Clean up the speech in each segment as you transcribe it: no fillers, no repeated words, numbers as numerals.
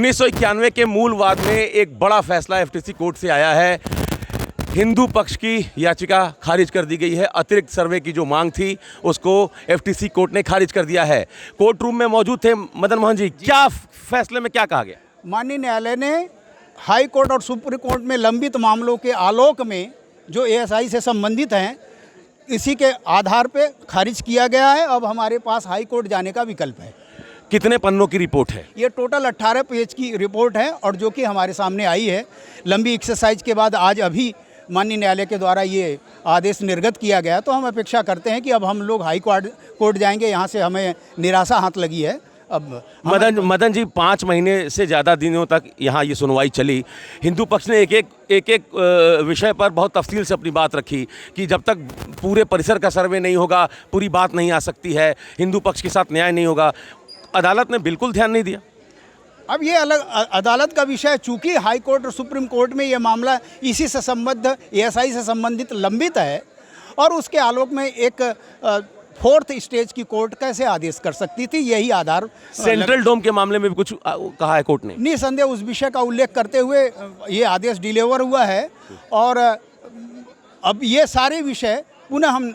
1991 के मूल वाद में एक बड़ा फैसला एफटीसी कोर्ट से आया है। हिंदू पक्ष की याचिका खारिज कर दी गई है। अतिरिक्त सर्वे की जो मांग थी उसको एफटीसी कोर्ट ने खारिज कर दिया है। कोर्ट रूम में मौजूद थे मदन मोहन जी, क्या फैसले में क्या कहा गया? माननीय न्यायालय ने हाई कोर्ट और सुप्रीम कोर्ट में लंबित मामलों के आलोक में जो एएसआई से संबंधित हैं, इसी के आधार पे खारिज किया गया है। अब हमारे पास हाई कोर्ट जाने का विकल्प है। कितने पन्नों की रिपोर्ट है? ये टोटल 18 पेज की रिपोर्ट है और जो कि हमारे सामने आई है। लंबी एक्सरसाइज के बाद आज अभी माननीय न्यायालय के द्वारा ये आदेश निर्गत किया गया। तो हम अपेक्षा करते हैं कि अब हम लोग हाई कोर्ट जाएंगे। यहाँ से हमें निराशा हाथ लगी है। अब मदन जी, 5 महीने से ज़्यादा दिनों तक यहाँ ये सुनवाई चली। हिंदू पक्ष ने एक विषय पर बहुत तफसील से अपनी बात रखी कि जब तक पूरे परिसर का सर्वे नहीं होगा पूरी बात नहीं आ सकती है, हिंदू पक्ष के साथ न्याय नहीं होगा। अदालत ने बिल्कुल ध्यान नहीं दिया। अब ये अलग अदालत का विषय, चूंकि हाई कोर्ट और सुप्रीम कोर्ट में ये मामला इसी से संबद्ध एएसआई से संबंधित लंबित है और उसके आलोक में एक 4th स्टेज की कोर्ट कैसे आदेश कर सकती थी, यही आधार। सेंट्रल डोम के मामले में भी कुछ कहा है कोर्ट ने? निसंदेह उस विषय का उल्लेख करते हुए ये आदेश डिलीवर हुआ है और अब ये सारे विषय पुनः हम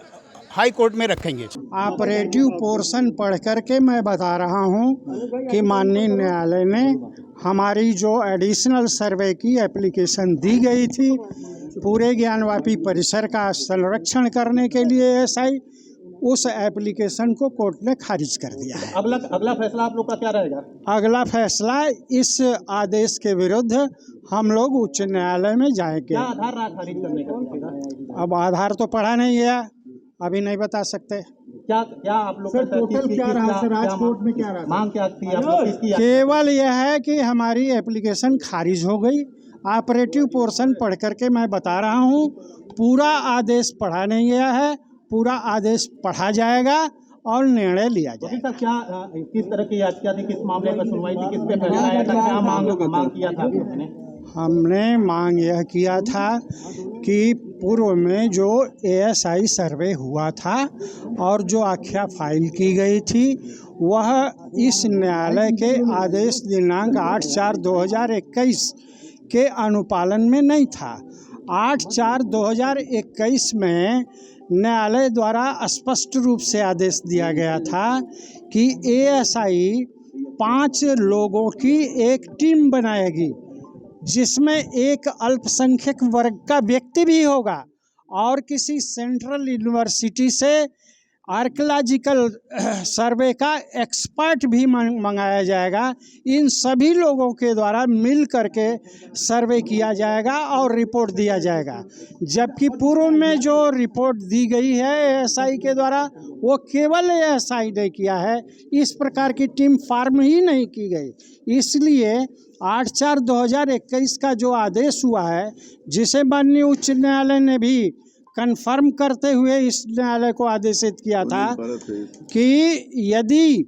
हाई कोर्ट में रखेंगे। ऑपरेटिव पोर्शन पढ़ करके मैं बता रहा हूं कि माननीय न्यायालय ने हमारी जो एडिशनल सर्वे की एप्लीकेशन दी गई थी पूरे ज्ञानवापी परिसर का संरक्षण करने के लिए एएसआई, उस एप्लीकेशन को कोर्ट ने खारिज कर दिया है। अगला फैसला आप लोग का क्या रहेगा? अगला फैसला इस आदेश के विरुद्ध हम लोग उच्च न्यायालय में जाएंगे। क्या आधार रहा खारिज करने का? अब आधार तो पढ़ा नहीं गया, अभी नहीं बता सकते। क्या आप लोग सर टोटल क्या रहा सर? राजकोट में क्या रहा? मांग क्या थी आप लोग किसकी? केवल यह है कि हमारी एप्लीकेशन खारिज हो गई। ऑपरेटिव पोर्शन पढ़ करके मैं बता रहा हूँ, पूरा आदेश पढ़ा नहीं गया है। पूरा आदेश पढ़ा जाएगा और निर्णय लिया जाएगा। सर क्या किस तरह की याचिका थी, किस मामले पर सुनवाई थी, किस पे फैसला आया था, क्या मांग किया था आपने? हमने मांग यह किया था कि पूर्व में जो एएसआई सर्वे हुआ था और जो आख्या फाइल की गई थी वह इस न्यायालय के आदेश दिनांक 8/4/2021 के अनुपालन में नहीं था। 8/4/2021 में न्यायालय द्वारा स्पष्ट रूप से आदेश दिया गया था कि एएसआई 5 लोगों की एक टीम बनाएगी जिसमें एक अल्पसंख्यक वर्ग का व्यक्ति भी होगा और किसी सेंट्रल यूनिवर्सिटी से आर्कियोलॉजिकल सर्वे का एक्सपर्ट भी मंगाया जाएगा। इन सभी लोगों के द्वारा मिल करके सर्वे किया जाएगा और रिपोर्ट दिया जाएगा। जबकि पूर्व में जो रिपोर्ट दी गई है एएसआई के द्वारा वो केवल एएसआई ने किया है, इस प्रकार की टीम फार्म ही नहीं की गई। इसलिए 8/4/2021 का जो आदेश हुआ है, जिसे माननीय उच्च न्यायालय ने भी कन्फर्म करते हुए इस न्यायालय को आदेशित किया था कि यदि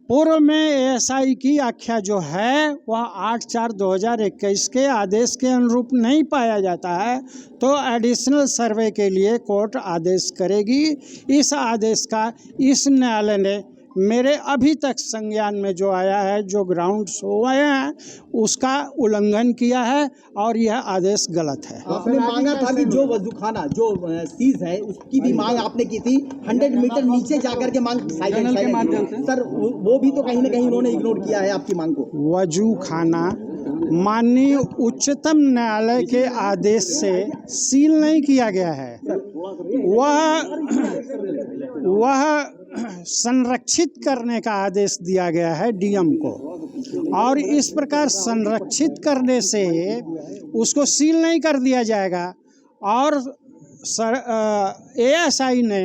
पूर्व में एएसआई की आख्या जो है वह 8/4/2021 के आदेश के अनुरूप नहीं पाया जाता है तो एडिशनल सर्वे के लिए कोर्ट आदेश करेगी। इस आदेश का इस न्यायालय ने मेरे अभी तक संज्ञान में जो आया है, जो ग्राउंड्स हुए हैं, उसका उल्लंघन किया है और यह आदेश गलत है। आपने मांगा था कि जो वजूखाना जो सीज है उसकी भी मांग आपने की थी, 100 मीटर नीचे जाकर के मांग साइलेंट के माध्यम से। सर वो भी तो कहीं ना कहीं उन्होंने इग्नोर किया है आपकी मांग को। वजूखाना माननीय उच्चतम न्यायालय के आदेश से सील नहीं किया गया है। वह संरक्षित करने का आदेश दिया गया है डीएम को और इस प्रकार संरक्षित करने से उसको सील नहीं कर दिया जाएगा। और एएसआई ने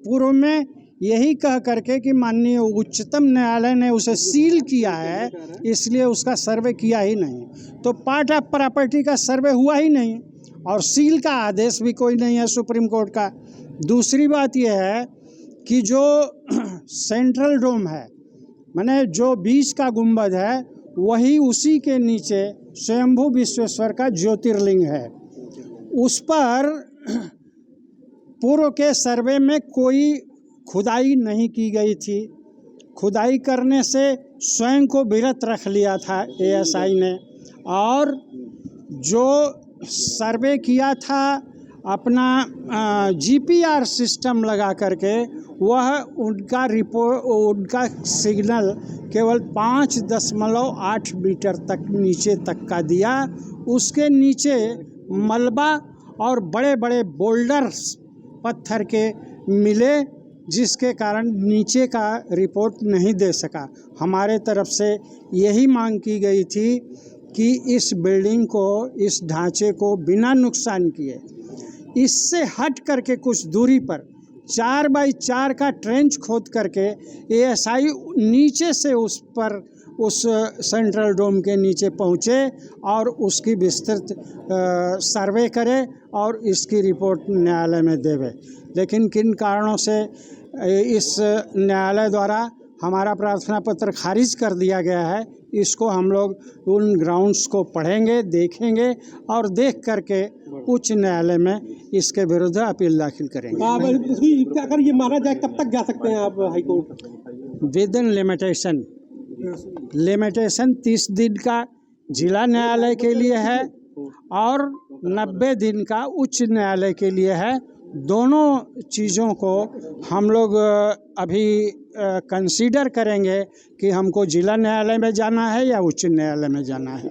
पूर्व में यही कह करके कि माननीय उच्चतम न्यायालय ने उसे सील किया है, इसलिए उसका सर्वे किया ही नहीं, तो पार्ट ऑफ प्रॉपर्टी का सर्वे हुआ ही नहीं और सील का आदेश भी कोई नहीं है सुप्रीम कोर्ट का। दूसरी बात यह है कि जो सेंट्रल डोम है, माने जो बीच का गुंबद है, वही उसी के नीचे स्वयंभू विश्वेश्वर का ज्योतिर्लिंग है। उस पर पूर्व के सर्वे में कोई खुदाई नहीं की गई थी। खुदाई करने से स्वयं को विरत रख लिया था एएसआई ने, और जो सर्वे किया था अपना जीपीआर सिस्टम लगा करके, वह उनका रिपोर्ट, उनका सिग्नल केवल 5.8 मीटर तक नीचे तक का दिया। उसके नीचे मलबा और बड़े बड़े बोल्डर्स पत्थर के मिले, जिसके कारण नीचे का रिपोर्ट नहीं दे सका। हमारे तरफ से यही मांग की गई थी कि इस बिल्डिंग को, इस ढांचे को बिना नुकसान किए इससे हट करके कुछ दूरी पर 4x4 का ट्रेंच खोद करके एएसआई नीचे से उस पर, उस सेंट्रल डोम के नीचे पहुँचे और उसकी विस्तृत सर्वे करे और इसकी रिपोर्ट न्यायालय में देवे। लेकिन किन कारणों से इस न्यायालय द्वारा हमारा प्रार्थना पत्र खारिज कर दिया गया है, इसको हम लोग उन ग्राउंड्स को पढ़ेंगे, देखेंगे और देख करके उच्च न्यायालय में इसके विरुद्ध अपील दाखिल करेंगे। अगर ये माना जाए कब तक जा सकते हैं आप high court? With in limitation 30 दिन का जिला न्यायालय के लिए है और 90 दिन का उच्च न्यायालय के लिए है। दोनों चीज़ों को हम लोग अभी कंसीडर करेंगे कि हमको जिला न्यायालय में जाना है या उच्च न्यायालय में जाना है।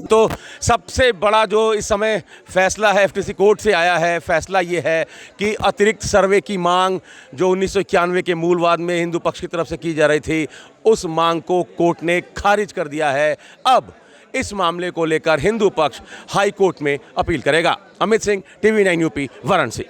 तो सबसे बड़ा जो इस समय फैसला है एफटीसी कोर्ट से आया है, फैसला ये है कि अतिरिक्त सर्वे की मांग जो 1991 के मूलवाद में हिंदू पक्ष की तरफ से की जा रही थी, उस मांग को कोर्ट ने खारिज कर दिया है। अब इस मामले को लेकर हिंदू पक्ष हाई कोर्ट में अपील करेगा। Amit Singh, TV9 UP, Varanasi.